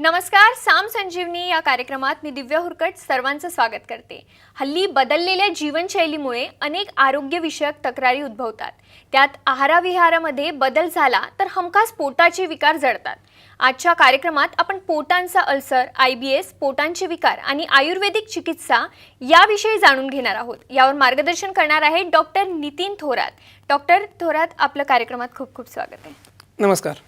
नमस्कार. साम संजीवनी या कार्यक्रमात मी दिव्या हुरकट सर्वांचं स्वागत करते. हल्ली बदललेल्या जीवनशैलीमुळे अनेक आरोग्यविषयक तक्रारी उद्भवतात. त्यात आहारविहारामध्ये बदल झाला तर हमखास पोटाचे विकार जडतात. आजच्या कार्यक्रमात आपण पोटांचा अल्सर, IBS, पोटांचे विकार आणि आयुर्वेदिक चिकित्सा याविषयी जाणून घेणार आहोत. यावर मार्गदर्शन करणार आहे डॉक्टर नितीन थोरात. डॉक्टर थोरात, आपलं कार्यक्रमात खूप खूप स्वागत आहे. नमस्कार.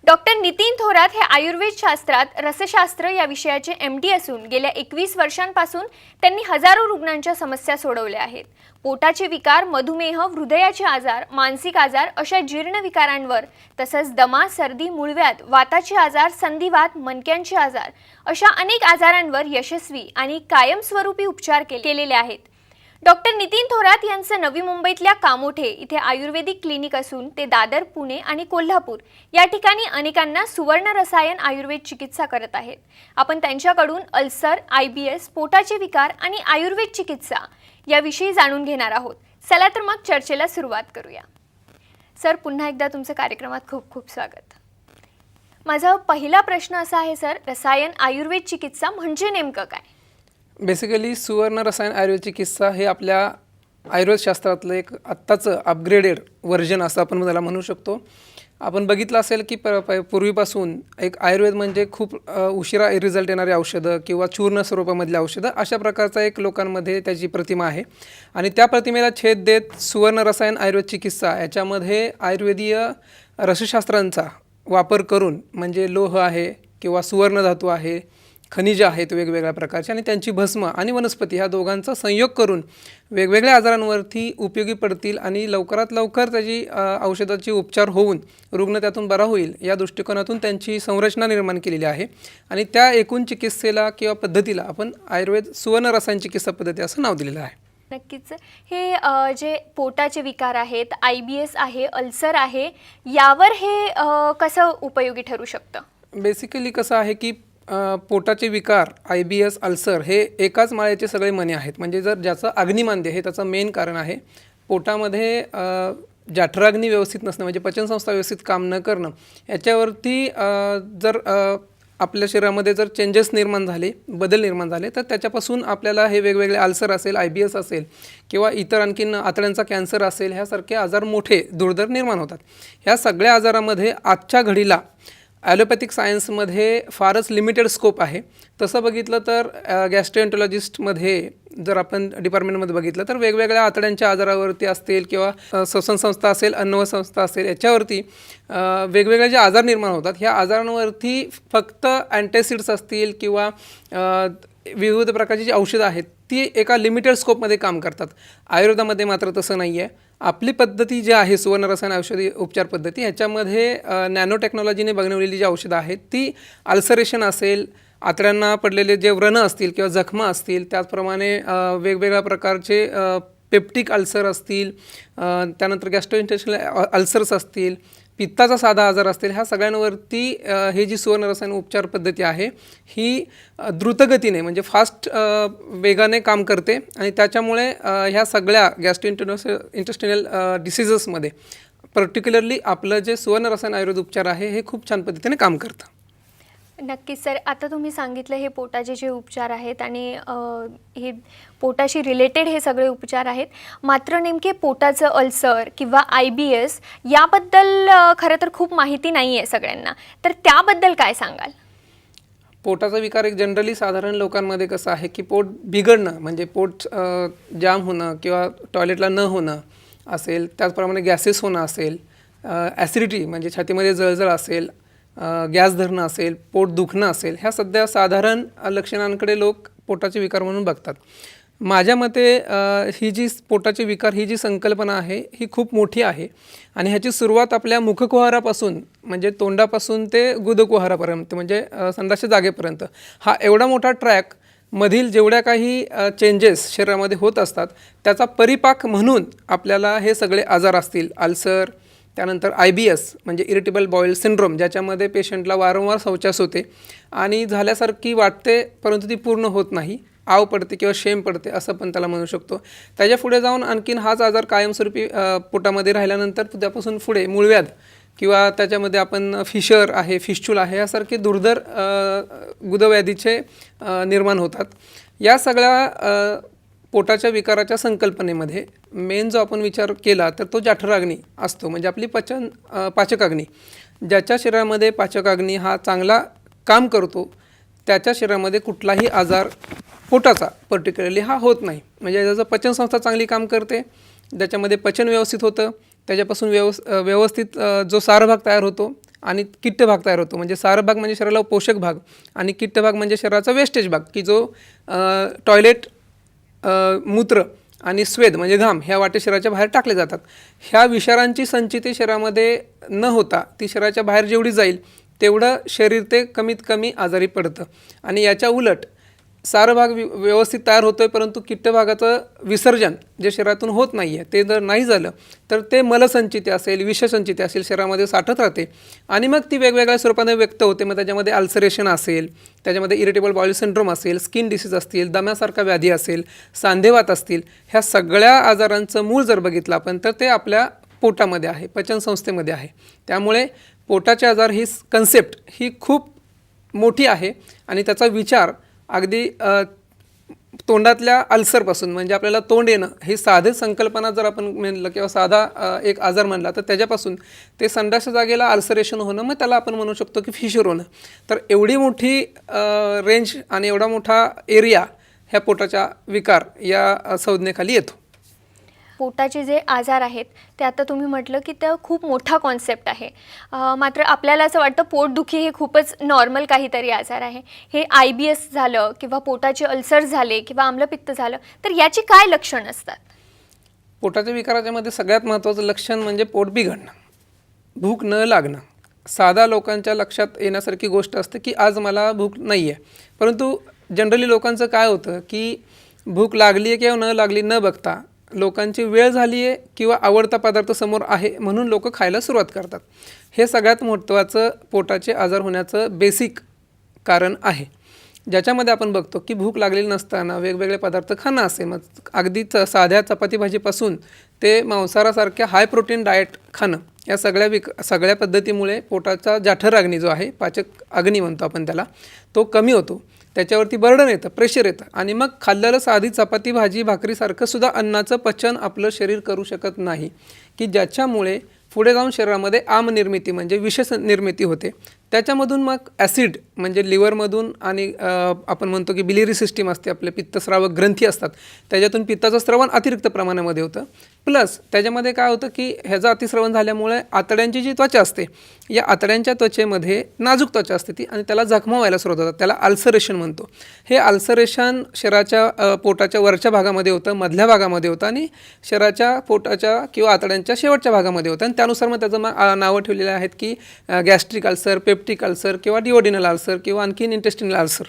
डॉक्टर नितीन थोरात हे आयुर्वेद शास्त्रात रसशास्त्र या विषयाचे MD असून गेल्या 21 वर्षांपासून त्यांनी हजारो रुग्णांच्या समस्या सोडवल्या आहेत. पोटाचे विकार, मधुमेह, हृदयाचे आजार, मानसिक आजार अशा जीर्ण विकारांवर तसंच दमा, सर्दी, मूळव्याध, वाताचे आजार, संधिवात, मणक्यांचे आजार अशा अनेक आजारांवर यशस्वी आणि कायमस्वरूपी उपचार केलेले आहेत. डॉक्टर नितीन थोरात यांचं नवी मुंबईतल्या कामोठे इथे आयुर्वेदिक क्लिनिक असून ते दादर, पुणे आणि कोल्हापूर या ठिकाणी अनेकांना सुवर्ण रसायन आयुर्वेद चिकित्सा करत आहेत. आपण त्यांच्याकडून अल्सर, IBS, पोटाचे विकार आणि आयुर्वेद चिकित्सा याविषयी जाणून घेणार आहोत. चला तर मग चर्चेला सुरुवात करूया. सर, पुन्हा एकदा तुमचं कार्यक्रमात खूप खूप स्वागत. माझा पहिला प्रश्न असा आहे सर, रसायन आयुर्वेद चिकित्सा म्हणजे नेमकं काय? बेसिकली सुवर्ण रसायन आयुर्वेद चिकित्सा हे आपल्या आयुर्वेद शास्त्रातलं एक आत्ताचं अपग्रेडेड व्हर्जन असं आपण त्याला म्हणू शकतो. आपण बघितलं असेल की पूर्वीपासून एक आयुर्वेद म्हणजे खूप उशिरा रिझल्ट येणारी औषधं किंवा चूर्ण स्वरूपामधली औषधं अशा प्रकारचा एक लोकांमध्ये त्याची प्रतिमा आहे. आणि त्या प्रतिमेला छेद देत सुवर्ण रसायन आयुर्वेद चिकित्सा याच्यामध्ये आयुर्वेदीय रसशास्त्रांचा वापर करून, म्हणजे लोह आहे किंवा सुवर्ण धातू आहे, खनिजे आहेत वेगवेगळ्या प्रकारचे आणि त्यांची भस्म आणि वनस्पती ह्या दोघांचा संयोग करून वेगवेगळ्या आजारांवरती उपयोगी पडतील आणि लवकरात लवकर त्याची औषधाची उपचार होऊन रुग्ण त्यातून बरा होईल या दृष्टिकोनातून त्यांची संरचना निर्माण केलेली आहे. आणि त्या एकूण चिकित्सेला किंवा पद्धतीला आपण आयुर्वेद सुवर्ण रसायन चिकित्सा पद्धती असं नाव दिलेलं आहे. नक्कीच. हे जे पोटाचे विकार आहेत, IBS आहे, अल्सर आहे, यावर हे कसं उपयोगी ठरू शकतं? बेसिकली कसं आहे की पोटाचे विकार, IBS, अल्सर हे एकाच माळेचे सगळे मणी आहेत. म्हणजे जर ज्याचं अग्निमांद्य हे त्याचं मेन कारण आहे. पोटामध्ये जठराग्नी व्यवस्थित नसणं, म्हणजे पचनसंस्था व्यवस्थित काम न करणं, याच्यावरती जर आपल्या शरीरामध्ये जर चेंजेस निर्माण झाले, बदल निर्माण झाले, तर त्याच्यापासून आपल्याला हे वेगवेगळे अल्सर असेल, IBS असेल किंवा इतर आणखीन आतड्यांचा कॅन्सर असेल, ह्यासारखे आजार मोठे दुर्धर निर्माण होतात. ह्या सगळ्या आजारामध्ये आजच्या घडीला ॲलोपॅथिक सायन्समध्ये फारच लिमिटेड स्कोप आहे. तसं बघितलं तर गॅस्ट्रोएंटरोलॉजिस्टमध्ये जर आपण डिपार्टमेंटमध्ये बघितलं तर वेगवेगळ्या आतड्यांच्या आजारावरती असतील किंवा श्वसन संस्था असेल, अन्नव संस्था असेल, याच्यावरती वेगवेगळे जे आजार निर्माण होतात, ह्या आजारांवरती फक्त अँटॅसिड्स असतील किंवा विविध प्रकारची जी औषधं आहेत ती एका लिमिटेड स्कोपमध्ये काम करतात. आयुर्वेदामध्ये मात्र तसं नाही आहे. आपली पद्धती जी आहे सुवर्ण रसायन औषधी उपचार पद्धती, ह्याच्यामध्ये नॅनो टेक्नॉलॉजीने बनवलेली जी औषधं आहेत ती अल्सरेशन असेल, आतड्यांना पडलेले जे व्रण असतील किंवा जखमा असतील, त्याचप्रमाणे वेगवेगळ्या प्रकारचे पेप्टिक अल्सर असतील, त्यानंतर गॅस्ट्रोइंटेस्टिनल अल्सर्स असतील, पित्ताचा साधा आजार असतील, ह्या सगळ्यांवरती हे जी सुवर्ण रसायन उपचार पद्धती आहे ही द्रुतगतीने म्हणजे फास्ट वेगाने काम करते. आणि त्याच्यामुळे ह्या सगळ्या इंटेस्टिनल डिसीजेसमध्ये पर्टिक्युलरली आपलं जे सुवर्ण रसायन आयुर्वेद उपचार आहे हे खूप छान पद्धतीने काम करतं. नक्कीच सर. आता तुम्ही सांगितलं हे पोटाचे जे उपचार आहेत आणि हे पोटाशी रिलेटेड हे सगळे उपचार आहेत, मात्र नेमके पोटाचं अल्सर किंवा IBS याबद्दल खरं तर खूप माहिती नाही आहे सगळ्यांना, तर त्याबद्दल काय सांगाल? पोटाचा विकार एक जनरली साधारण लोकांमध्ये कसं आहे की पोट बिघडणं, म्हणजे पोट जाम होणं किंवा टॉयलेटला न होणं असेल, त्याचप्रमाणे गॅसेस होणं असेल, ॲसिडिटी म्हणजे छातीमध्ये जळजळ असेल, गॅस धरणं असेल, पोट दुखणं असेल, ह्या सध्या साधारण लक्षणांकडे लोक पोटाचे विकार म्हणून बघतात. माझ्या मते ही जी पोटाचे विकार ही जी संकल्पना आहे ही खूप मोठी आहे आणि ह्याची सुरुवात आपल्या मुखकुहारापासून, म्हणजे तोंडापासून ते गुदकुहारापर्यंत, म्हणजे संडासच्या जागेपर्यंत हा एवढा मोठा ट्रॅक मधील जेवढ्या काही चेंजेस शरीरामध्ये होत असतात त्याचा परिपाक म्हणून आपल्याला हे सगळे आजार असतील, अल्सर, त्यानंतर IBS म्हणजे इरिटेबल बाउल सिंड्रोम, ज्याच्यामध्ये पेशंटला वारंवार शौचास होते आणि झाल्यासारखी वाटते परंतु ती पूर्ण होत नाही, आव पडते किंवा शेम पडते असं पण त्याला म्हणू शकतो. त्याच्या पुढे जाऊन आणखीन हाच आजार कायमस्वरूपी पोटामध्ये राहिल्यानंतर त्यापासून पुढे मूळव्याध किंवा त्याच्यामध्ये आपण फिशर आहे, फिश्चूल आहे यासारखे दुर्धर गुदव्याधीचे निर्माण होतात. या सगळ्या पोटाच्या विकाराच्या संकल्पनेमध्ये मेन जो आपण विचार केला तर तो जठराग्नी असतो, म्हणजे आपली पाचकाग्नी. ज्याच्या शरीरामध्ये पाचकाग्नी हा चांगला काम करतो त्याच्या शरीरामध्ये कुठलाही आजार पोटाचा पर्टिक्युलरली हा होत नाही. म्हणजे ज्याचं पचनसंस्था चांगली काम करते, ज्याच्यामध्ये पचन व्यवस्थित होतं, त्याच्यापासून व्यवस्थित जो सारभाग तयार होतो आणि किट्ट भाग तयार होतो. म्हणजे सारभाग म्हणजे शरीराला पोषक भाग आणि किट्ट भाग म्हणजे शरीराचा वेस्टेज भाग, की जो टॉयलेट, मूत्र आणि स्वेद म्हणजे घाम ह्या वाटे शरीराच्या बाहेर टाकले जातात. ह्या विषारांची संचिती शरीरामध्ये न होता ती शरीराच्या बाहेर जेवढी जाईल तेवढं शरीर ते कमीत कमी आजारी पडतं. आणि याच्या उलट सारभाग व्यवस्थित तयार होतो आहे, परंतु किट्ट भागाचं विसर्जन जे शरीरातून होत नाही आहे ते जर नाही झालं तर ते मलसंचिती असेल, विषसंचिती असेल शरीरामध्ये साठत राहते आणि मग ती वेगवेगळ्या स्वरूपाने व्यक्त होते. मग त्याच्यामध्ये अल्सरेशन असेल, त्याच्यामध्ये इरिटेबल बाउल सिंड्रोम असेल, स्किन डिसीज असतील, दम्यासारखा व्याधी असेल, सांधेवात असतील. ह्या सगळ्या आजारांचं मूळ जर बघितलं आपण तर ते आपल्या पोटामध्ये आहे, पचनसंस्थेमध्ये आहे. त्यामुळे पोटाचे आजार ही कन्सेप्ट ही खूप मोठी आहे आणि त्याचा विचार अगदी तोंडातल्या अल्सरपासून, म्हणजे आपल्याला तोंड येणं ही साधी संकल्पना जर आपण म्हणलं किंवा साधा एक आजार म्हणला तर त्याच्यापासून ते संडास जागेला अल्सरेशन होणं, मग त्याला आपण म्हणू शकतो की फिशर होणं. तर एवढी मोठी रेंज आणि एवढा मोठा एरिया ह्या पोटाच्या विकार या संज्ञेखाली येतो. पोटाचे जे आजार आहेत ते आता तुम्ही म्हटलं की ते खूप मोठा कॉन्सेप्ट आहे. मात्र आपल्याला असं वाटतं पोटदुखी हे खूपच नॉर्मल काहीतरी आजार आहे. हे IBS झालं किंवा पोटाचे अल्सर झाले किंवा आम्लपित्त झालं तर याची काय लक्षणं असतात? पोटाच्या विकाराच्या मध्ये सगळ्यात महत्त्वाचं लक्षण म्हणजे पोट बिघडणं, भूक न लागणं. साधा लोकांच्या लक्षात येण्यासारखी गोष्ट असते की आज मला भूक नाही आहे, परंतु जनरली लोकांचं काय होतं की भूक लागली आहे किंवा न लागली न बघता लोकांची वेळ झाली आहे किंवा आवडता पदार्थ समोर आहे म्हणून लोक खायला सुरुवात करतात. हे सगळ्यात महत्त्वाचं पोटाचे आजार होण्याचं बेसिक कारण आहे, ज्याच्यामध्ये आपण बघतो की भूक लागलेली नसताना वेगवेगळे पदार्थ खाणं असे, मग अगदी साध्या चपाती भाजीपासून ते मांसाहारासारख्या हाय प्रोटीन डाएट खाणं, या सगळ्या पद्धतीमुळे पोटाचा जठराग्नी जो आहे, पाचक अग्नी म्हणतो आपण त्याला, तो कमी होतो. त्याच्यावरती बर्डन येतं, प्रेशर येतं आणि मग खाल्लेलं साधी चपाती भाजी भाकरीसारखं सुद्धा अन्नाचं पचन आपलं शरीर करू शकत नाही, की ज्याच्यामुळे पुढे जाऊन शरीरामध्ये आमनिर्मिती म्हणजे विष निर्मिती होते. त्याच्यामधून मग ॲसिड म्हणजे लिव्हरमधून आणि आपण म्हणतो की बिलिरी सिस्टीम असते, आपले पित्तस्रावक ग्रंथी असतात, त्याच्यातून पित्ताचं स्रवण अतिरिक्त प्रमाणामध्ये होतं. प्लस त्याच्यामध्ये काय होतं की ह्याचं अतिस्रवण झाल्यामुळे आतड्यांची जी त्वचा असते, या आतड्यांच्या त्वचेमध्ये नाजूक त्वचा असते ती आणि त्याला जखमा व्हायला सुरुवात होतात, त्याला अल्सरेशन म्हणतो. हे अल्सरेशन शरीराच्या पोटाच्या वरच्या भागामध्ये होतं, मधल्या भागामध्ये होतं आणि शरीराच्या पोटाच्या किंवा आतड्यांच्या शेवटच्या भागामध्ये होतं. आणि त्यानुसार मग त्याचं नावं ठेवलेलं आहेत की गॅस्ट्रिक अल्सर, पेप्टिक अल्सर किंवा डिओडिनल अल्सर किंवा आणखीन इंटेस्टिनल अल्सर.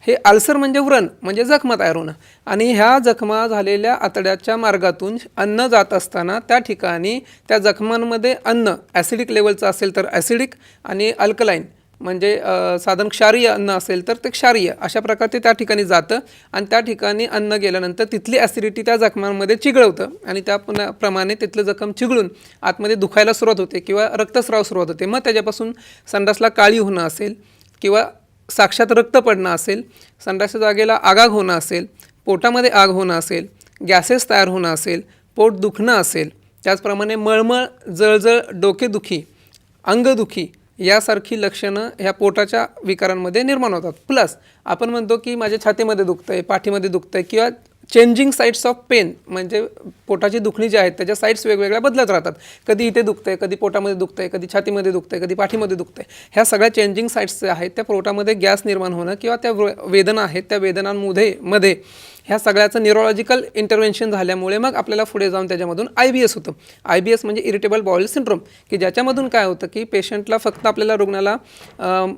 हे अल्सर म्हणजे व्रण म्हणजे जखमा तयार होणं आणि ह्या जखमा झालेल्या आतड्याच्या मार्गातून अन्न जात असताना त्या ठिकाणी त्या जखमांमध्ये अन्न ॲसिडिक लेवलचं असेल तर ॲसिडिक आणि अल्कलाईन म्हणजे साधारण क्षारीय अन्न असेल तर ते क्षारीय, अशा प्रकारे ते त्या ठिकाणी जातं आणि त्या ठिकाणी अन्न गेल्यानंतर तिथली ॲसिडिटी त्या जखमांमध्ये चिघळवतं आणि त्याप्रमाणे तिथलं जखम चिघळून आतमध्ये दुखायला सुरुवात होते किंवा रक्तस्राव सुरुवात होते. मग त्याच्यापासून संडासला काळी होणं असेल किंवा साक्षात रक्त पडणं असेल, संडासच्या जागेला आगाग होणं असेल, पोटामध्ये आग होणं असेल, गॅसेस तयार होणं असेल, पोट दुखणं असेल, त्याचप्रमाणे मळमळ, जळजळ, डोकेदुखी, अंगदुखी यासारखी लक्षणं ह्या पोटाच्या विकारांमध्ये निर्माण होतात. प्लस आपण म्हणतो की माझ्या छातीमध्ये दुखतं आहे, पाठीमध्ये दुखतं आहे किंवा चेंजिंग साईड्स ऑफ पेन म्हणजे पोटाची दुखणी जी आहेत त्याच्या साईड्स वेगवेगळ्या बदलत राहतात. कधी इथे दुखतं आहे, कधी पोटामध्ये दुखतं आहे, कधी छातीमध्ये दुखतं आहे, कधी पाठीमध्ये दुखतं आहे. ह्या सगळ्या चेंजिंग साईड्स जे आहेत त्या पोटामध्ये गॅस निर्माण होणं किंवा त्या वेदना आहेत त्या वेदनांमध्ये ह्या सगळ्याचं न्यूरोलॉजिकल इंटरव्हेन्शन झाल्यामुळे मग आपल्याला पुढे जाऊन त्याच्यामधून IBS होतं. IBS म्हणजे इरिटेबल बाउल सिंड्रोम, की ज्याच्यामधून काय होतं की पेशंटला फक्त आपल्याला रुग्णाला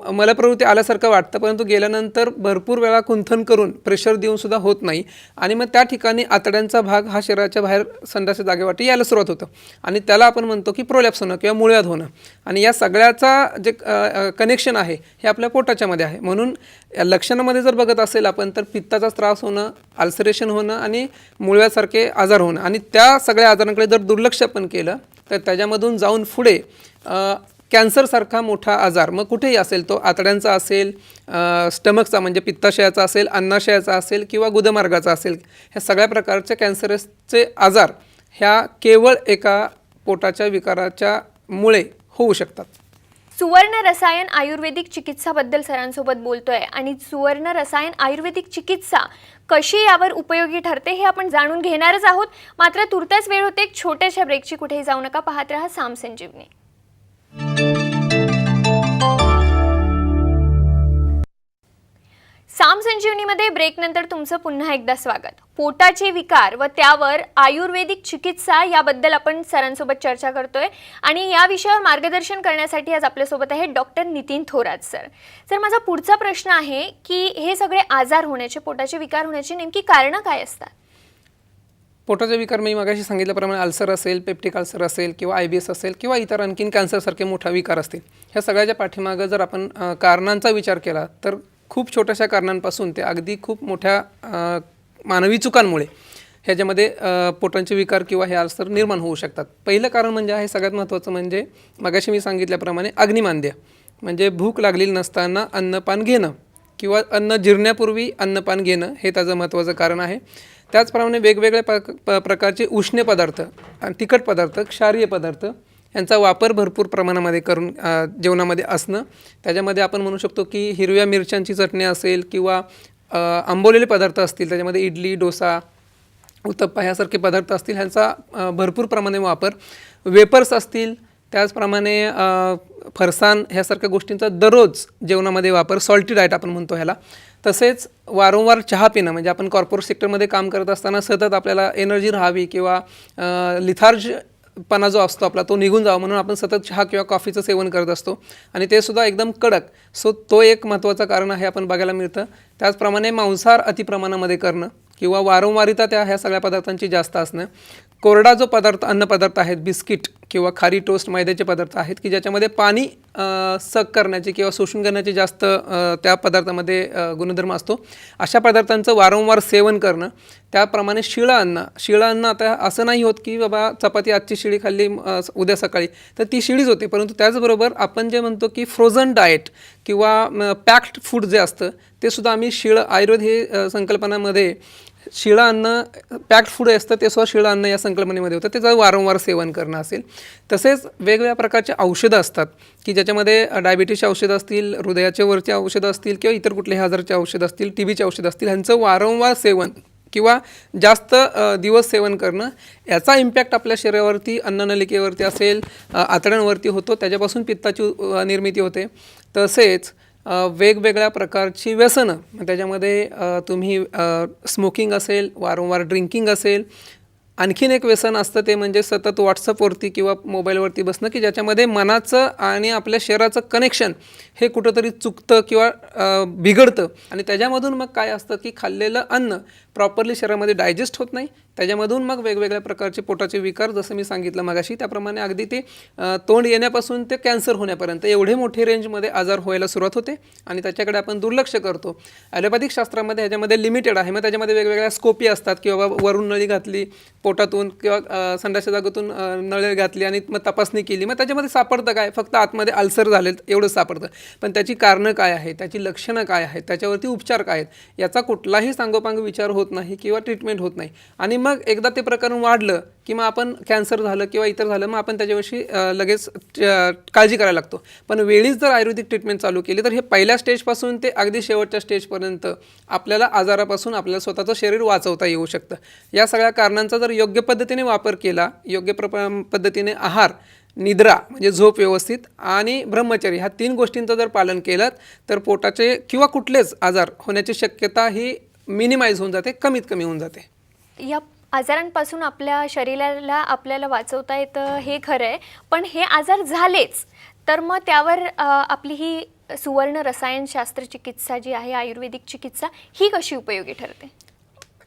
मलप्रवृत्ती आल्यासारखं वाटतं, परंतु गेल्यानंतर भरपूर वेळा कुंथन करून प्रेशर देऊन सुद्धा होत नाही आणि मग त्या ठिकाणी आतड्यांचा भाग हा शरीराच्या बाहेर संडासच्या जागेवाटी यायला सुरुवात होतं आणि त्याला आपण म्हणतो की प्रोलॅप्स होणं किंवा मुळव्याध होणं. आणि या सगळ्याचा जे कनेक्शन आहे हे आपल्या पोटाच्यामध्ये आहे. म्हणून या लक्षणामध्ये जर बघत असेल आपण तर पित्ताचा त्रास होणं, अल्सरेशन होणं आणि मुळव्यासारखे आजार होणं आणि त्या सगळ्या आजारांकडे जर दुर्लक्ष पण केलं तर त्याच्यामधून जाऊन पुढे कॅन्सरसारखा मोठा आजार मग कुठेही असेल, तो आतड्यांचा असेल, स्टमकचा म्हणजे पित्ताशयाचा असेल, अन्नाशयाचा असेल किंवा गुदमार्गाचा असेल, ह्या सगळ्या प्रकारचे कॅन्सरसचे आजार ह्या केवळ एका पोटाच्या विकाराच्या मुळे होऊ शकतात. सुवर्ण रसायन आयुर्वेदिक चिकित्साबद्दल सरांसोबत बोलतोय आणि सुवर्ण रसायन आयुर्वेदिक चिकित्सा कशी यावर उपयोगी ठरते हे आपण जाणून घेणारच आहोत. मात्र तुर्तास वेळ होते एक छोट्याशा ब्रेकची. कुठेही जाऊ नका, पाहत रहा साम संजीवनी. साम संजीवनीमध्ये ब्रेकनंतर तुमचं पुन्हा एकदा स्वागत. पोटाचे विकार व त्यावर आयुर्वेदिक चिकित्सा याबद्दल आपण सरांसोबत चर्चा करतोय आणि या विषयावर मार्गदर्शन करण्यासाठी आज आपल्यासोबत आहेत doctor Nitin Thorat sir. Sir, माझा पुढचा प्रश्न आहे की हे सगळे आजार होण्याचे, पोटाचे विकार होण्याची नेमकी कारणं काय असतात? पोटाचे विकार मी मगाशी सांगितल्याप्रमाणे अल्सर असेल, पेप्टिक अल्सर असेल किंवा IBS असेल किंवा इतर आणखीन कॅन्सरसारखे मोठा विकार असतील, ह्या सगळ्याच्या पाठीमागं जर आपण कारणांचा विचार केला तर खूप छोट्याशा कारणांपासून ते अगदी खूप मोठ्या मानवी चुकांमुळे ह्याच्यामध्ये पोटांचे विकार किंवा हे अल्सर निर्माण होऊ शकतात. पहिलं कारण म्हणजे आहे सगळ्यात महत्त्वाचं म्हणजे मगाशी मी सांगितल्याप्रमाणे अग्निमांद्य, म्हणजे भूक लागलेली नसताना अन्नपान घेणं किंवा अन्न जिरण्यापूर्वी अन्नपान घेणं हे त्याचं महत्त्वाचं कारण आहे. त्याचप्रमाणे वेगवेगळ्या प्रकारचे उष्ण पदार्थ आणि तिखट पदार्थ, क्षारीय पदार्थ यांचा वापर भरपूर प्रमाणामध्ये करून जेवणामध्ये असणं. त्याच्यामध्ये आपण म्हणू शकतो की हिरव्या मिरच्यांची चटणी असेल किंवा आंबवलेले पदार्थ असतील, त्याच्यामध्ये इडली, डोसा, उत्तप्पा ह्यासारखे पदार्थ असतील, ह्यांचा भरपूर प्रमाणे वापर, वेपर्स असतील, त्याचप्रमाणे फरसाण ह्यासारख्या गोष्टींचा दररोज जेवणामध्ये वापर, सॉल्टी डाएट आपण म्हणतो ह्याला. तसेच वारंवार चहा पिणं, म्हणजे आपण कॉर्पोरेट सेक्टरमध्ये काम करत असताना सतत आपल्याला एनर्जी राहावी किंवा लिथार्जपणा जो असतो आपला तो निघून जावा म्हणून आपण सतत चहा किंवा कॉफीचं सेवन करत असतो आणि ते सुद्धा एकदम कडक. सो तो एक महत्त्वाचं कारण आहे, आपण बघायला मिळतं. त्याचप्रमाणे मांसाहार अतिप्रमाणामध्ये करणं किंवा वारंवारिता ह्या सगळ्या पदार्थांची जास्त असणं. कोरडा जो अन्नपदार्थ आहेत, बिस्किट किंवा खारी टोस्ट मैद्याचे पदार्थ आहेत की ज्याच्यामध्ये पाणी सक करण्याचे किंवा शोषून करण्याचे जास्त त्या पदार्थामध्ये गुणधर्म असतो, अशा पदार्थांचं वारंवार सेवन करणं. त्याप्रमाणे शिळं अन्न आता असं नाही होत की बाबा चपाती आजची शिळी खाल्ली उद्या सकाळी तर ती शिळीच होते, परंतु त्याचबरोबर आपण जे म्हणतो की फ्रोझन डाएट किंवा पॅक्ड फूड जे असतं ते सुद्धा आम्ही शिळं, आयुर्वेद हे संकल्पनामध्ये शिळं अन्न, पॅक्ड फूड असतं ते सुद्धा शिळं अन्न या संकल्पनेमध्ये होतं, त्याचं वारंवार सेवन करणं असेल. तसेच वेगवेगळ्या प्रकारचे औषधं असतात की ज्याच्यामध्ये डायबिटीसची औषधं असतील, हृदयाच्या वरची औषधं असतील किंवा इतर कुठल्याही आजाराची औषधं असतील, TBची औषधं असतील, ह्यांचं वारंवार सेवन किंवा जास्त दिवस सेवन करणं याचा इम्पॅक्ट आपल्या शरीरावरती, अन्ननलिकेवरती असेल, आतड्यांवरती होतो, त्याच्यापासून पित्ताची निर्मिती होते. तसेच वेगवेगळ्या प्रकारची व्यसनं, त्याच्यामध्ये तुम्ही स्मोकिंग असेल, वारंवार ड्रिंकिंग असेल, आणखीन एक व्यसन असतं ते म्हणजे सतत व्हॉट्सअपवरती किंवा मोबाईलवरती बसणं की ज्याच्यामध्ये मनाचं आणि आपल्या शरीराचं कनेक्शन हे कुठंतरी चुकतं किंवा बिघडतं आणि त्याच्यामधून मग काय असतं की खाल्लेलं अन्न प्रॉपरली शरीरामध्ये डायजेस्ट होत नाही, त्याच्यामधून मग वेगवेगळ्या प्रकारचे पोटाचे विकार, जसं मी सांगितलं मगाशी त्याप्रमाणे, अगदी ते तोंड येण्यापासून ते कॅन्सर होण्यापर्यंत एवढे मोठे रेंजमध्ये आजार व्हायला सुरुवात होते आणि त्याच्याकडे आपण दुर्लक्ष करतो. ॲलोपॅथिक शास्त्रामध्ये ह्याच्यामध्ये लिमिटेड आहे, मग त्याच्यामध्ये वेगवेगळ्या स्कोपी असतात की बाबा वरून नळी घातली पोटातून किंवा संडासच्या जागेतून नळी घातली आणि मग तपासणी केली, मग त्याच्यामध्ये सापडतं काय, फक्त आतमध्ये अल्सर झाले एवढंच सापडतं. पण त्याची कारणं काय आहेत, त्याची लक्षणं काय आहेत, त्याच्यावरती उपचार काय आहेत, याचा कुठलाही सांगोपांग विचार होत नाही किंवा ट्रीटमेंट होत नाही. आणि मग एकदा ते प्रकरण वाढलं की मग आपण कॅन्सर झालं किंवा इतर झालं मग आपण त्याच्याविषयी लगेच काळजी करायला लागतो. पण वेळीच जर आयुर्वेदिक ट्रीटमेंट चालू केली तर हे पहिल्या स्टेजपासून ते अगदी शेवटच्या स्टेजपर्यंत आपल्याला आजारापासून आपल्याला स्वतःचं शरीर वाचवता येऊ शकतं. या सगळ्या कारणांचा जर योग्य पद्धतीने वापर केला, योग्य पद्धतीने आहार, निद्रा म्हणजे झोप व्यवस्थित आणि ब्रह्मचर्य ह्या 3 गोष्टींचं जर पालन केलं तर पोटाचे किंवा कुठलेच आजार होण्याची शक्यता ही मिनिमाइज होऊन जाते, कमीत कमी होऊन जाते. या आजारांपासून आपल्या शरीराला आपल्याला वाचवता येतं हे खरं आहे, पण हे आजार झालेच तर मग त्यावर आपली ही सुवर्ण रसायनशास्त्र चिकित्सा जी आहे, आयुर्वेदिक चिकित्सा, ही कशी उपयोगी ठरते?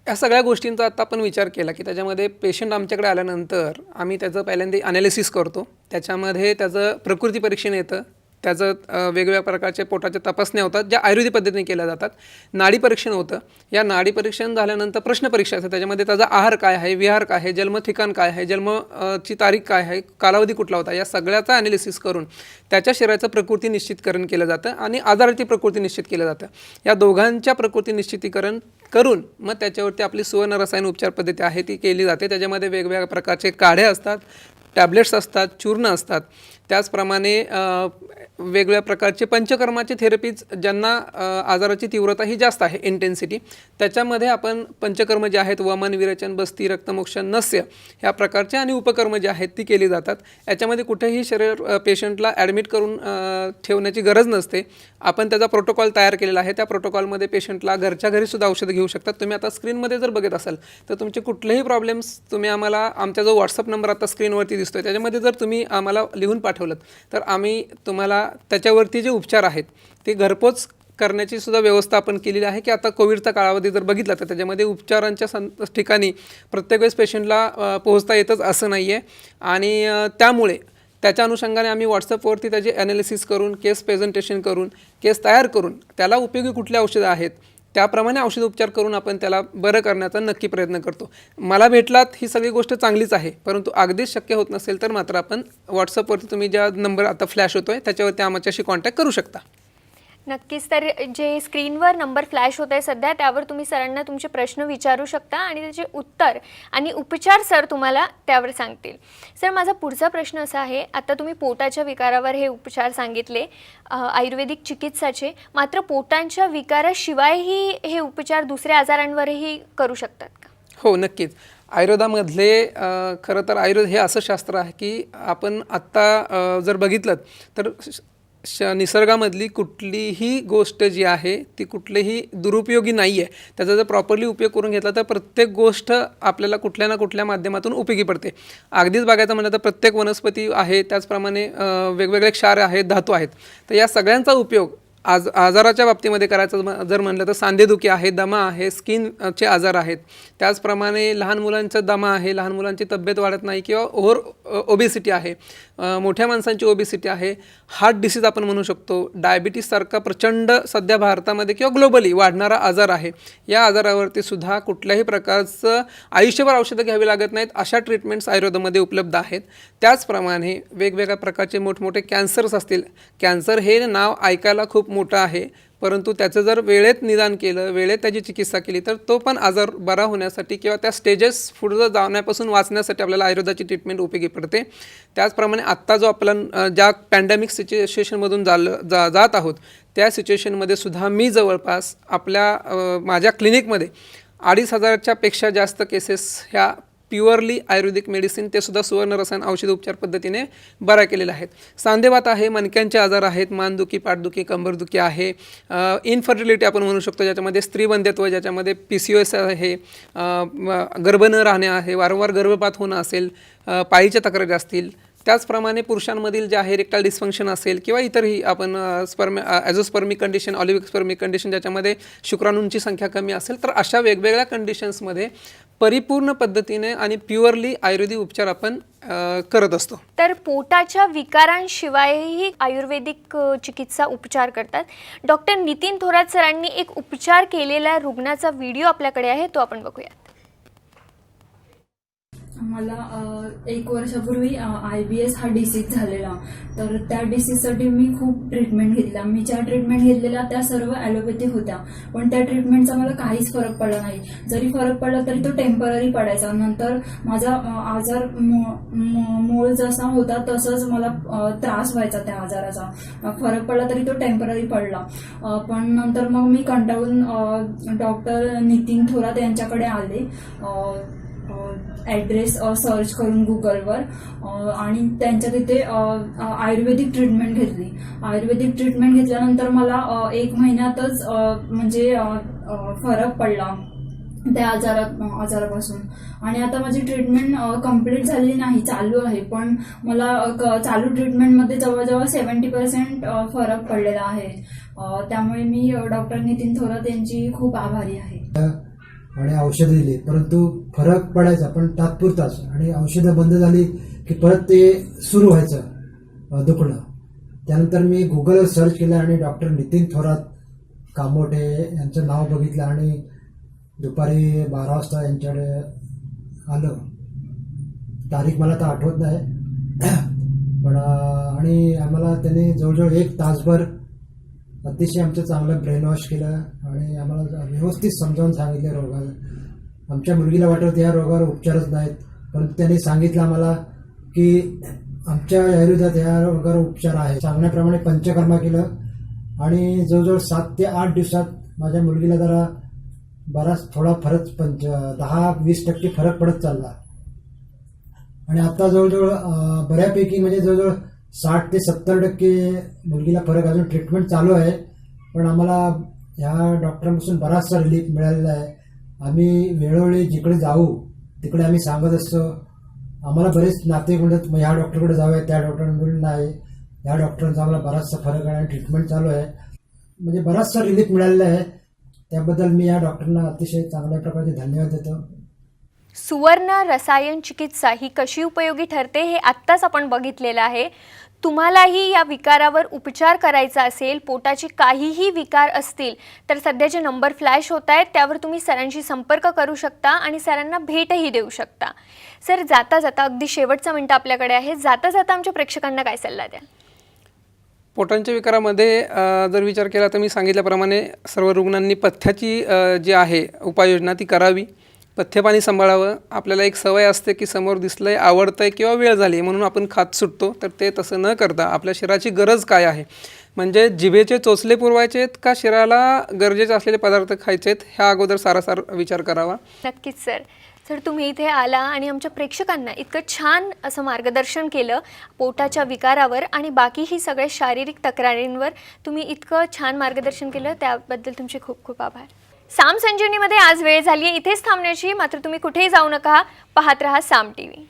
या सगळ्या गोष्टींचा आता आपण विचार केला की त्याच्यामध्ये पेशंट आमच्याकडे आल्यानंतर आम्ही त्याचं पहिल्यांदा ॲनालिसिस करतो, त्याच्यामध्ये त्याचं प्रकृती परीक्षण येतं, त्याचं वेगवेगळ्या प्रकारचे पोटाच्या तपासण्या होतात ज्या आयुर्वेदिक पद्धतीने केल्या जातात. नाडी परीक्षण होतं. या नाडी परीक्षण झाल्यानंतर प्रश्न परीक्षा असते. त्याच्यामध्ये त्याचा आहार काय आहे, विहार काय आहे, जन्म ठिकाण काय आहे, जन्मची तारीख काय आहे, कालावधी कुठला होता, या सगळ्याचा ॲनालिसिस करून त्याच्या शरीराचं प्रकृती निश्चितकरण केलं जातं आणि आजाराची प्रकृती निश्चित केलं जातं. या दोघांच्या प्रकृती निश्चितीकरण करून मग त्याच्यावरती आपली सुवर्ण रसायन उपचार पद्धती आहे ती केली जाते. त्याच्यामध्ये वेगवेगळ्या प्रकारचे काढे असतात, टॅबलेट्स असतात, चूर्ण असतात. त्याचप्रमाणे वेगवेगळ्या प्रकारचे पंचकर्माचे थेरपीज ज्यांना आजाराची तीव्रता ही जास्त आहे, इंटेन्सिटी, त्याच्यामध्ये आपण पंचकर्म जे आहेत वमन, विरेचन, बस्ती, रक्तमोक्षण, नस्य ह्या प्रकारचे आणि उपकर्म जे आहेत ती केली जातात. याच्यामध्ये कुठेही शरीर पेशंटला ॲडमिट करून ठेवण्याची गरज नसते. आपण त्याचा प्रोटोकॉल तयार केलेला आहे. त्या प्रोटोकॉलमध्ये पेशंटला घरच्या घरीसुद्धा औषधं घेऊ शकतात. तुम्ही आता स्क्रीनमध्ये जर बघत असाल तर तुमचे कुठलेही प्रॉब्लेम्स तुम्ही आम्हाला आमचा जो व्हॉट्सअप नंबर आता स्क्रीनवरती दिसतो आहे त्याच्यामध्ये जर तुम्ही आम्हाला लिहून पाठवलं तर आम्ही तुम्हाला त्याच्यावरती जे उपचार आहेत ते घरपोच करण्याची सुद्धा व्यवस्था आपण केलेली आहे. की आता कोविडचा कालावधी जर बघितला तर त्याच्यामध्ये उपचारांच्या ठिकाणी प्रत्येक वेळेस पेशंटला पोहोचता येतच असं नाही आहे आणि त्यामुळे त्याच्या अनुषंगाने आम्ही व्हॉट्सअपवरती त्याचे ॲनालिसिस करून केस प्रेझेंटेशन करून केस तयार करून त्याला उपयोगी कुठल्या औषधं आहेत त्याप्रमाणे औषध उपचार करून आपण त्याला बरं करण्याचा नक्की प्रयत्न करतो. मला भेटलात ही सगळी गोष्ट चांगलीच आहे, परंतु अगदीच शक्य होत नसेल तर मात्र आपण व्हॉट्सअपवरती तुम्ही ज्या नंबर आता फ्लॅश होतो आहे त्याच्यावरती आमच्याशी कॉन्टॅक्ट करू शकता. नक्कीच. तर जे स्क्रीनवर नंबर फ्लॅश होत आहे सध्या त्यावर तुम्ही सरांना तुमचे प्रश्न विचारू शकता आणि त्याचे उत्तर आणि उपचार सर तुम्हाला त्यावर सांगतील. सर, माझा पुढचा प्रश्न असा आहे, आता तुम्ही पोटाच्या विकारावर हे उपचार सांगितले आयुर्वेदिक चिकित्साचे, मात्र पोटांच्या विकाराशिवायही हे उपचार दुसऱ्या आजारांवरही करू शकतात का? हो, नक्कीच. आयुर्वेदामधले खरं तर आयुर्वेद हे असं शास्त्र आहे की आपण आत्ता जर बघितलं तर निसर्गामधली कुठलीही गोष्ट जी आहे ती कुठलीही दुरुपयोगी नाही आहे. त्याचा जर प्रॉपरली उपयोग करून घेतला तर प्रत्येक गोष्ट आपल्याला कुठल्या ना कुठल्या माध्यमातून उपयोगी पडते. अगदीच बघायचं म्हणलं तर प्रत्येक वनस्पती आहे, त्याचप्रमाणे वेगवेगळे क्षार आहेत, धातू आहेत. तर या सगळ्यांचा उपयोग आजाराच्या बाबतीमध्ये करायचं जर म्हणलं तर सांधेदुखी आहे, दमा आहे, स्किनचे आजार आहेत, त्याचप्रमाणे लहान मुलांचं दमा आहे, लहान मुलांची तब्येत वाढत नाही किंवा ओबेसिटी आहे, मोठ्या माणसांची ओबेसिटी आहे, हार्ट डिसीज आपण म्हणू शकतो, डायबिटीससारखा प्रचंड सध्या भारतामध्ये किंवा ग्लोबली वाढणारा आजार आहे. या आजारावरती सुद्धा कुठल्याही प्रकारचं आयुष्यभर औषधं घ्यावी लागत नाहीत अशा ट्रीटमेंट्स आयुर्वेदामध्ये उपलब्ध आहेत. त्याचप्रमाणे वेगवेगळ्या प्रकारचे मोठमोठे कॅन्सर्स असतील. कॅन्सर हे नाव ऐकायला खूप मोठं आहे, परंतु त्याचं जर वेळेत निदान केलं, वेळेत त्याची चिकित्सा केली तर तो पण आजार बरा होण्यासाठी किंवा त्या स्टेजेस पुढं जाण्यापासून वाचण्यासाठी आपल्याला आयुर्वेदाची ट्रीटमेंट उपयोगी पडते. त्याचप्रमाणे आत्ता जो आपण ज्या पॅन्डेमिक सिच्युएशनमधून जात आहोत त्या सिच्युएशनमध्ये सुद्धा मी जवळपास माझ्या क्लिनिकमध्ये 2500च्या पेक्षा जास्त केसेस ह्या प्युअरली आयुर्वेदिक मेडिसिन ते सुद्धा सुवर्ण रसायन औषध उपचार पद्धतीने बरा केलेल्या आहेत. सांधेवात आहे, मणक्यांचे आजार आहेत, मानदुखी, पाठदुखी, कंबरदुखी आहे, इनफर्टिलिटी आपण म्हणू शकतो ज्याच्यामध्ये स्त्रीबंध्यत्व, ज्याच्यामध्ये PCOS आहे, गर्भ न राहणे आहे, वारंवार गर्भपात होणं असेल, पाळीच्या तक्रारी असतील. त्याचप्रमाणे पुरुषांमधील जे आहे रेक्टल डिस्फंक्शन असेल किंवा इतरही आपण ॲझोस्पर्मिक कंडिशन, ऑलिव्हिक कंडिशन ज्याच्यामध्ये शुक्राणूंची संख्या कमी असेल, तर अशा वेगवेगळ्या कंडिशन्समध्ये परिपूर्ण पद्धतीने आणि प्युअरली आयुर्वेदिक उपचार आपण करत असतो. तर पोटाच्या विकारांशिवायही आयुर्वेदिक चिकित्सा उपचार करतात. डॉक्टर नितीन थोरात सरांनी एक उपचार केलेल्या रुग्णाचा व्हिडिओ आपल्याकडे आहे, तो आपण बघूयात. मला 1 वर्षापूर्वी IBS हा डिसीज झालेला. तर त्या डिसीजसाठी मी खूप ट्रीटमेंट घेतल्या. मी ज्या ट्रीटमेंट घेतलेल्या त्या सर्व ॲलोपॅथी होत्या, पण त्या ट्रीटमेंटचा मला काहीच फरक पडला नाही. जरी फरक पडला तरी तो टेम्पररी पडायचा. नंतर माझा आजार मूळ जसा होता तसंच मला त्रास व्हायचा त्या आजाराचा. फरक पडला तरी तो टेम्पररी पडला. पण नंतर मग मी कंटाळून डॉक्टर नितीन थोरात यांच्याकडे आले. ॲड्रेस सर्च करून गुगलवर आणि त्यांच्या तिथे आयुर्वेदिक ट्रीटमेंट घेतली. आयुर्वेदिक ट्रीटमेंट घेतल्यानंतर मला 1 महिन्यातच म्हणजे फरक पडला त्या आजारापासून. आणि आता माझी ट्रीटमेंट कम्प्लीट झालेली नाही, चालू आहे. पण मला चालू ट्रीटमेंटमध्ये जवळजवळ 70% फरक पडलेला आहे. त्यामुळे मी डॉक्टर नितीन थोरात यांची खूप आभारी आहे. आणि औषधं दिली, परंतु फरक पडायचा पण तात्पुरताच. आणि औषधं बंद झाली की परत ते सुरू व्हायचं दुखणं. त्यानंतर मी गुगलवर सर्च केलं आणि डॉक्टर नितीन थोरात कामोठे यांचं नाव बघितलं आणि दुपारी 12 वाजता यांच्याकडे आलं. तारीख मला तर आठवत नाही पण आणि आम्हाला त्यांनी जवळजवळ 1 तासभर अतिशय आमचं चांगलं ब्रेन वॉश केलं आणि आम्हाला व्यवस्थित समजावून सांगितले रोगाला. आमच्या मुलगीला वाटत होतं या रोगावर उपचारच नाहीत, परंतु त्यांनी सांगितलं आम्हाला की आमच्या आयुर्वेदात या रोगावर उपचार आहे. सांगण्याप्रमाणे पंचकर्मा केलं आणि जवळजवळ 7 ते 8 दिवसात माझ्या मुलगीला जरा बराच थोडा फरक 10-20% फरक पडत चालला आणि आता जवळजवळ बऱ्यापैकी म्हणजे जवळजवळ 60 ते 70% मुलगीला फरक. अजून ट्रीटमेंट चालू आहे पण आम्हाला ह्या डॉक्टरांपासून बराचसा रिलीफ मिळालेला आहे. आम्ही वेळोवेळी जिकडे जाऊ तिकडे आम्ही सांगत असतो. आम्हाला बरेच नाते म्हणतात मग ह्या डॉक्टरकडे जाऊया, त्या डॉक्टरांकडे नाही, ह्या डॉक्टरांचा आम्हाला बराचसा फरक आहे आणि ट्रीटमेंट चालू आहे. म्हणजे बराचसा रिलीफ मिळालेला आहे. त्याबद्दल मी या डॉक्टरांना अतिशय चांगल्या प्रकारे धन्यवाद देतो. सुवर्ण रसायन चिकित्सा ही कशी उपयोगी ठरते हे आत्ताच आपण बघितलेलं आहे. तुम्हालाही या विकारावर उपचार करायचा असेल, पोटाचे काहीही विकार असतील तर सध्याचे नंबर फ्लॅश होत आहेत, त्यावर तुम्ही सरांशी संपर्क करू शकता आणि सरांना भेटही देऊ शकता. सर, जाता जाता अगदी शेवटचा मिनिट आपल्याकडे आहे, जाता जाता आमच्या प्रेक्षकांना काय सल्ला द्याल? पोटांच्या विकारामध्ये जर विचार केला तर मी सांगितल्याप्रमाणे सर्व रुग्णांनी पथ्याची जी आहे उपाययोजना ती करावी. पथ्यपाणी सांभाळावं. आपल्याला एक सवय असते की समोर दिसलंय, आवडतंय किंवा वेळ झाली म्हणून आपण खात सुटतो, तर ते तसं न करता आपल्या शरीराची गरज काय आहे, म्हणजे जिभेचे चोचले पुरवायचे आहेत का शरीराला गरजेचे असलेले पदार्थ खायचे आहेत, ह्या अगोदर सारासार विचार करावा. नक्कीच सर. सर, तुम्ही इथे आला आणि आमच्या प्रेक्षकांना इतकं छान असं मार्गदर्शन केलं पोटाच्या विकारावर आणि बाकीही सगळ्या शारीरिक तक्रारींवर तुम्ही इतकं छान मार्गदर्शन केलं, त्याबद्दल तुमचे खूप खूप आभार. साम संजीवनीमध्ये आज वेळ झाली आहे इथेच थांबण्याची, मात्र तुम्ही कुठेही जाऊ नका. पाहत रहा साम TV.